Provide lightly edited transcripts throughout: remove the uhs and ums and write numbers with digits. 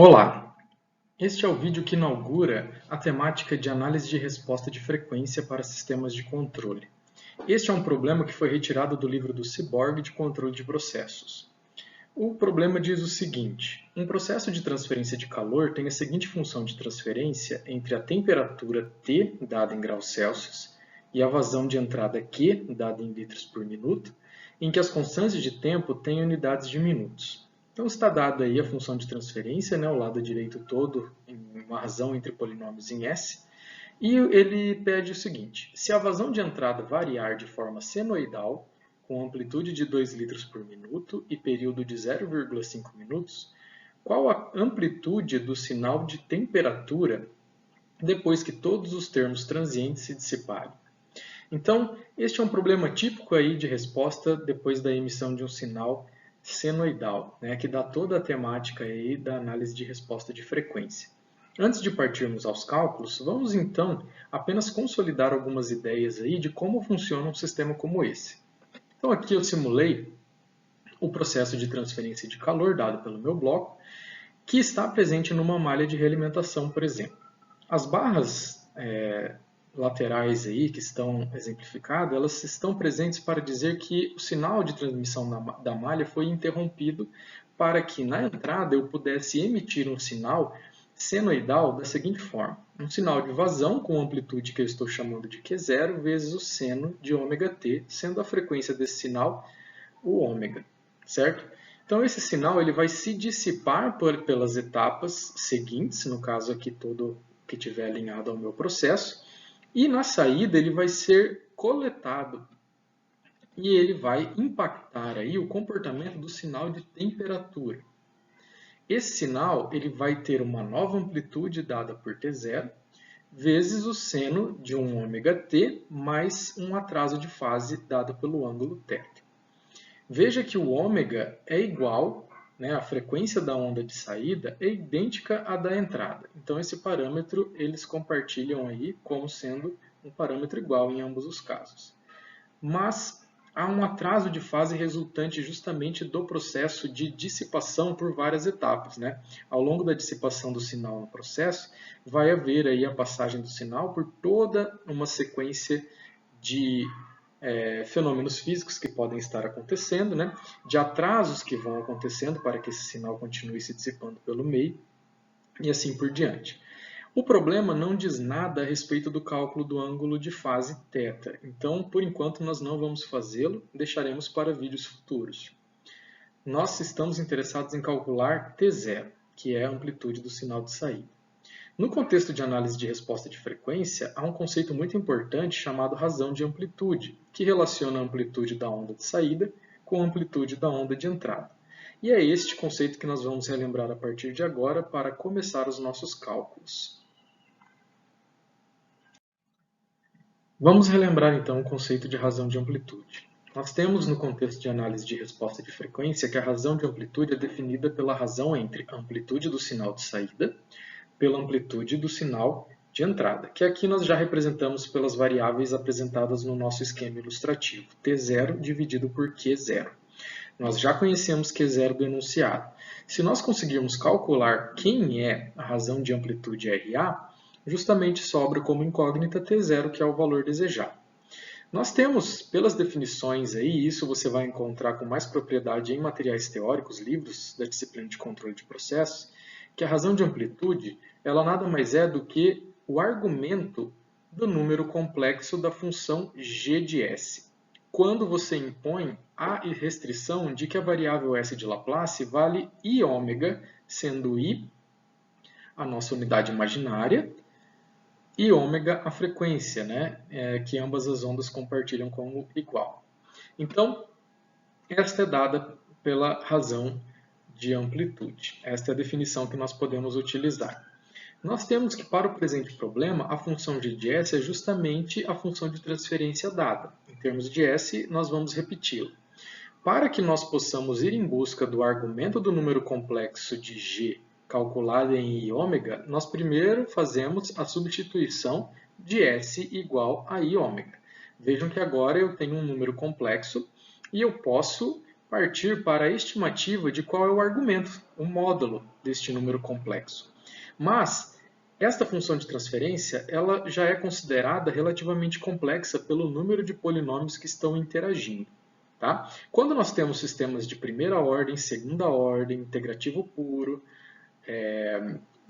Olá! Este é o vídeo que inaugura a temática de análise de resposta de frequência para sistemas de controle. Este é um problema que foi retirado do livro do Cyborg de controle de processos. O problema diz o seguinte: um processo de transferência de calor tem a seguinte função de transferência entre a temperatura T, dada em graus Celsius, e a vazão de entrada Q, dada em litros por minuto, em que as constantes de tempo têm unidades de minutos. Então está dada aí a função de transferência, o lado direito todo em uma razão entre polinômios em S, e ele pede o seguinte: se a vazão de entrada variar de forma senoidal, com amplitude de 2 litros por minuto e período de 0,5 minutos, qual a amplitude do sinal de temperatura depois que todos os termos transientes se dissiparem? Então, este é um problema típico aí de resposta depois da emissão de um sinal senoidal, que dá toda a temática aí da análise de resposta de frequência. Antes de partirmos aos cálculos, vamos então apenas consolidar algumas ideias aí de como funciona um sistema como esse. Então aqui eu simulei o processo de transferência de calor dado pelo meu bloco, que está presente numa malha de realimentação, por exemplo. As barras laterais aí que estão exemplificadas, elas estão presentes para dizer que o sinal de transmissão da malha foi interrompido para que na entrada eu pudesse emitir um sinal senoidal da seguinte forma: um sinal de vazão com amplitude que eu estou chamando de Q0 vezes o seno de ômega-t, sendo a frequência desse sinal o ômega, certo? Então esse sinal ele vai se dissipar pelas etapas seguintes, no caso aqui todo que estiver alinhado ao meu processo, e na saída ele vai ser coletado e ele vai impactar aí o comportamento do sinal de temperatura. Esse sinal ele vai ter uma nova amplitude dada por T0 vezes o seno de um ômega-t mais um atraso de fase dado pelo ângulo θ. Veja que o ômega é igual, a frequência da onda de saída é idêntica à da entrada. Então esse parâmetro eles compartilham aí como sendo um parâmetro igual em ambos os casos. Mas há um atraso de fase resultante justamente do processo de dissipação por várias etapas. Ao longo da dissipação do sinal no processo, vai haver aí a passagem do sinal por toda uma sequência de fenômenos físicos que podem estar acontecendo, de atrasos que vão acontecendo para que esse sinal continue se dissipando pelo meio e assim por diante. O problema não diz nada a respeito do cálculo do ângulo de fase θ, então por enquanto nós não vamos fazê-lo, deixaremos para vídeos futuros. Nós estamos interessados em calcular T0, que é a amplitude do sinal de saída. No contexto de análise de resposta de frequência, há um conceito muito importante chamado razão de amplitude, que relaciona a amplitude da onda de saída com a amplitude da onda de entrada. E é este conceito que nós vamos relembrar a partir de agora para começar os nossos cálculos. Vamos relembrar então o conceito de razão de amplitude. Nós temos no contexto de análise de resposta de frequência que a razão de amplitude é definida pela razão entre a amplitude do sinal de saída pela amplitude do sinal de entrada, que aqui nós já representamos pelas variáveis apresentadas no nosso esquema ilustrativo, T0 dividido por Q0. Nós já conhecemos Q0 do enunciado. Se nós conseguirmos calcular quem é a razão de amplitude RA, justamente sobra como incógnita T0, que é o valor desejado. Nós temos, pelas definições aí, isso você vai encontrar com mais propriedade em materiais teóricos, livros da disciplina de controle de processos, que a razão de amplitude ela nada mais é do que o argumento do número complexo da função g de s, quando você impõe a restrição de que a variável s de Laplace vale i ômega, sendo i a nossa unidade imaginária e ômega a frequência, que ambas as ondas compartilham como igual. Então, esta é dada pela razão de amplitude. Esta é a definição que nós podemos utilizar. Nós temos que, para o presente problema, a função g de s é justamente a função de transferência dada. Em termos de s, nós vamos repeti-la. Para que nós possamos ir em busca do argumento do número complexo de g calculado em i ômega, nós primeiro fazemos a substituição de s igual a i ômega. Vejam que agora eu tenho um número complexo e eu posso partir para a estimativa de qual é o argumento, o módulo deste número complexo. Mas esta função de transferência ela já é considerada relativamente complexa pelo número de polinômios que estão interagindo. Tá? Quando nós temos sistemas de primeira ordem, segunda ordem, integrativo puro,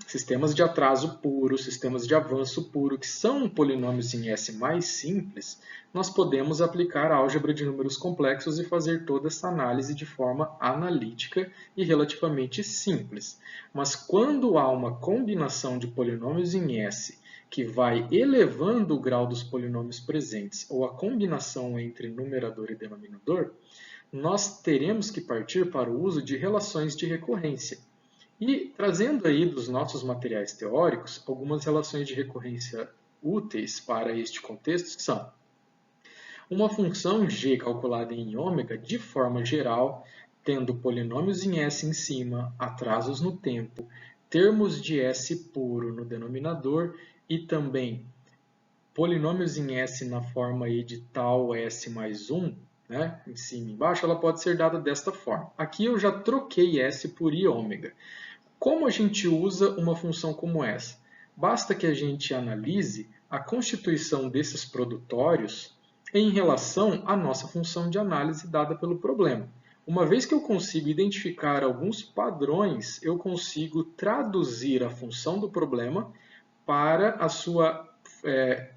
sistemas de atraso puro, sistemas de avanço puro, que são polinômios em S mais simples, nós podemos aplicar a álgebra de números complexos e fazer toda essa análise de forma analítica e relativamente simples. Mas quando há uma combinação de polinômios em S que vai elevando o grau dos polinômios presentes, ou a combinação entre numerador e denominador, nós teremos que partir para o uso de relações de recorrência. E trazendo aí dos nossos materiais teóricos, algumas relações de recorrência úteis para este contexto são uma função g calculada em ômega, de forma geral, tendo polinômios em S em cima, atrasos no tempo, termos de S puro no denominador e também polinômios em S na forma aí de tal S mais 1, né, em cima e embaixo, ela pode ser dada desta forma. Aqui eu já troquei S por I ômega. Como a gente usa uma função como essa? Basta que a gente analise a constituição desses produtórios em relação à nossa função de análise dada pelo problema. Uma vez que eu consigo identificar alguns padrões, eu consigo traduzir a função do problema para a sua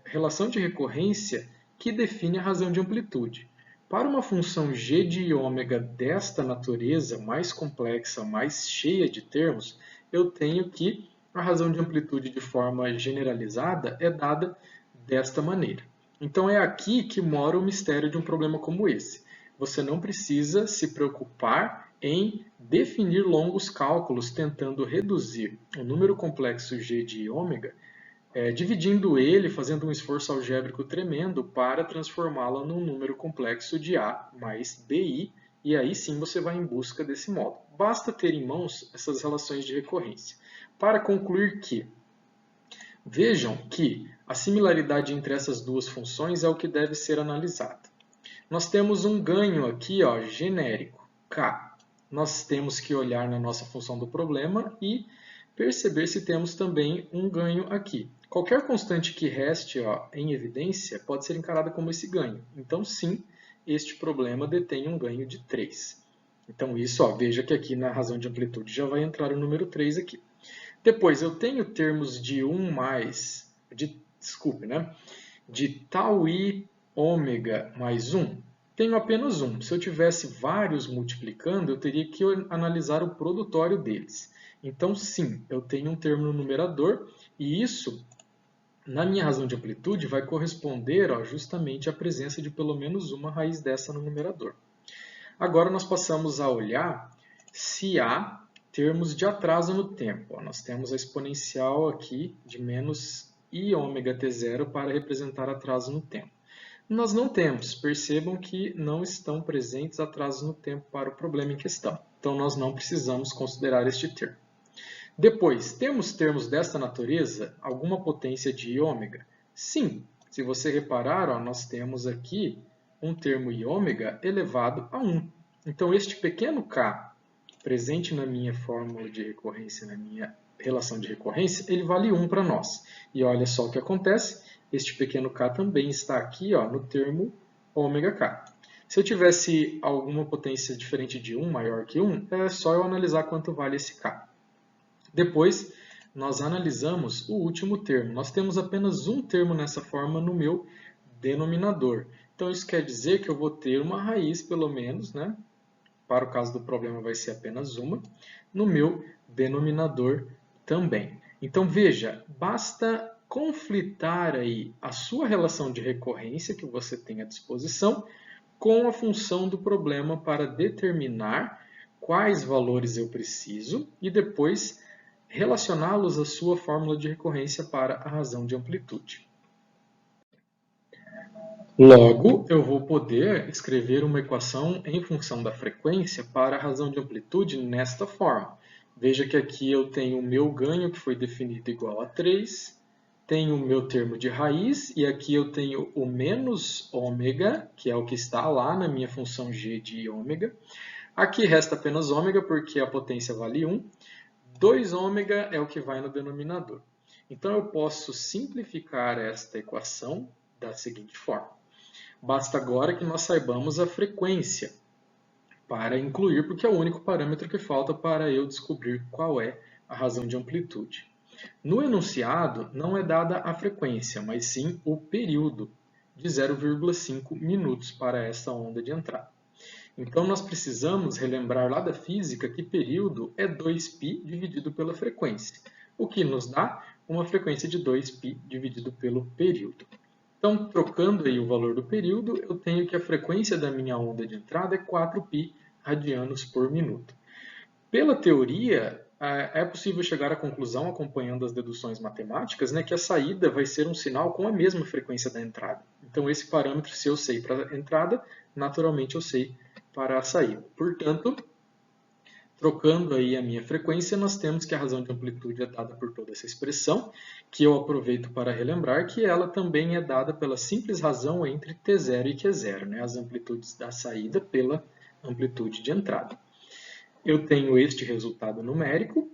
relação de recorrência que define a razão de amplitude. Para uma função g de ômega desta natureza, mais complexa, mais cheia de termos, eu tenho que a razão de amplitude de forma generalizada é dada desta maneira. Então é aqui que mora o mistério de um problema como esse. Você não precisa se preocupar em definir longos cálculos tentando reduzir o número complexo g de ômega, dividindo ele, fazendo um esforço algébrico tremendo para transformá-la num número complexo de A mais BI, e aí sim você vai em busca desse módulo. Basta ter em mãos essas relações de recorrência. Para concluir que, vejam que a similaridade entre essas duas funções é o que deve ser analisado. Nós temos um ganho aqui, genérico, K. Nós temos que olhar na nossa função do problema e perceber se temos também um ganho aqui. Qualquer constante que reste em evidência pode ser encarada como esse ganho. Então, sim, este problema detém um ganho de 3. Então, isso, veja que aqui na razão de amplitude já vai entrar o número 3 aqui. Depois, eu tenho termos de 1 mais, de tau i ômega mais 1. Tenho apenas um. Se eu tivesse vários multiplicando, eu teria que analisar o produtório deles. Então, sim, eu tenho um termo no numerador e isso, na minha razão de amplitude, vai corresponder justamente à presença de pelo menos uma raiz dessa no numerador. Agora, nós passamos a olhar se há termos de atraso no tempo. Nós temos a exponencial aqui de menos i ômega t0 para representar atraso no tempo. Nós não temos, percebam que não estão presentes atrasos no tempo para o problema em questão. Então, nós não precisamos considerar este termo. Depois, temos termos desta natureza? Alguma potência de i ômega? Sim, se você reparar, nós temos aqui um termo i ômega elevado a 1. Então, este pequeno k presente na minha fórmula de recorrência, na minha relação de recorrência, ele vale 1 para nós. E olha só o que acontece, este pequeno k também está aqui no termo ômega k. Se eu tivesse alguma potência diferente de 1, maior que 1, é só eu analisar quanto vale esse k. Depois, nós analisamos o último termo. Nós temos apenas um termo nessa forma no meu denominador. Então, isso quer dizer que eu vou ter uma raiz, pelo menos, para o caso do problema vai ser apenas uma, no meu denominador também. Então, veja, basta conflitar aí a sua relação de recorrência que você tem à disposição com a função do problema para determinar quais valores eu preciso e depois relacioná-los à sua fórmula de recorrência para a razão de amplitude. Logo, eu vou poder escrever uma equação em função da frequência para a razão de amplitude nesta forma. Veja que aqui eu tenho o meu ganho, que foi definido igual a 3, tenho o meu termo de raiz, e aqui eu tenho o menos ômega, que é o que está lá na minha função g de ômega. Aqui resta apenas ômega, porque a potência vale 1. 2 ômega é o que vai no denominador. Então, eu posso simplificar esta equação da seguinte forma. Basta agora que nós saibamos a frequência para incluir, porque é o único parâmetro que falta para eu descobrir qual é a razão de amplitude. No enunciado, não é dada a frequência, mas sim o período de 0,5 minutos para essa onda de entrada. Então, nós precisamos relembrar lá da física que período é 2π dividido pela frequência, o que nos dá uma frequência de 2π dividido pelo período. Então, trocando aí o valor do período, eu tenho que a frequência da minha onda de entrada é 4π radianos por minuto. Pela teoria, é possível chegar à conclusão, acompanhando as deduções matemáticas, que a saída vai ser um sinal com a mesma frequência da entrada. Então, esse parâmetro, se eu sei para a entrada, naturalmente eu sei para a saída. Portanto, trocando aí a minha frequência, nós temos que a razão de amplitude é dada por toda essa expressão, que eu aproveito para relembrar que ela também é dada pela simples razão entre T0 e Q0, as amplitudes da saída pela amplitude de entrada. Eu tenho este resultado numérico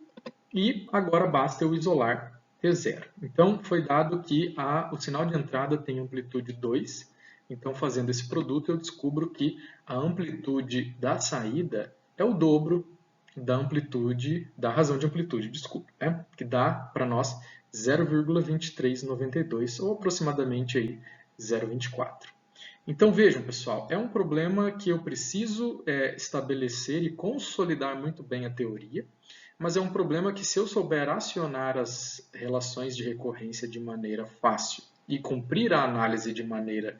e agora basta eu isolar T0. Então, foi dado que o sinal de entrada tem amplitude 2. Então, fazendo esse produto, eu descubro que a amplitude da saída é o dobro da razão de amplitude, que dá para nós 0,2392 ou aproximadamente aí 0,24. Então vejam, pessoal, é um problema que eu preciso estabelecer e consolidar muito bem a teoria, mas é um problema que, se eu souber acionar as relações de recorrência de maneira fácil e cumprir a análise de maneira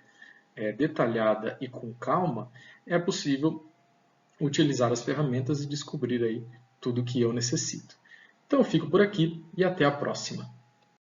detalhada e com calma, é possível utilizar as ferramentas e descobrir aí tudo o que eu necessito. Então eu fico por aqui e até a próxima.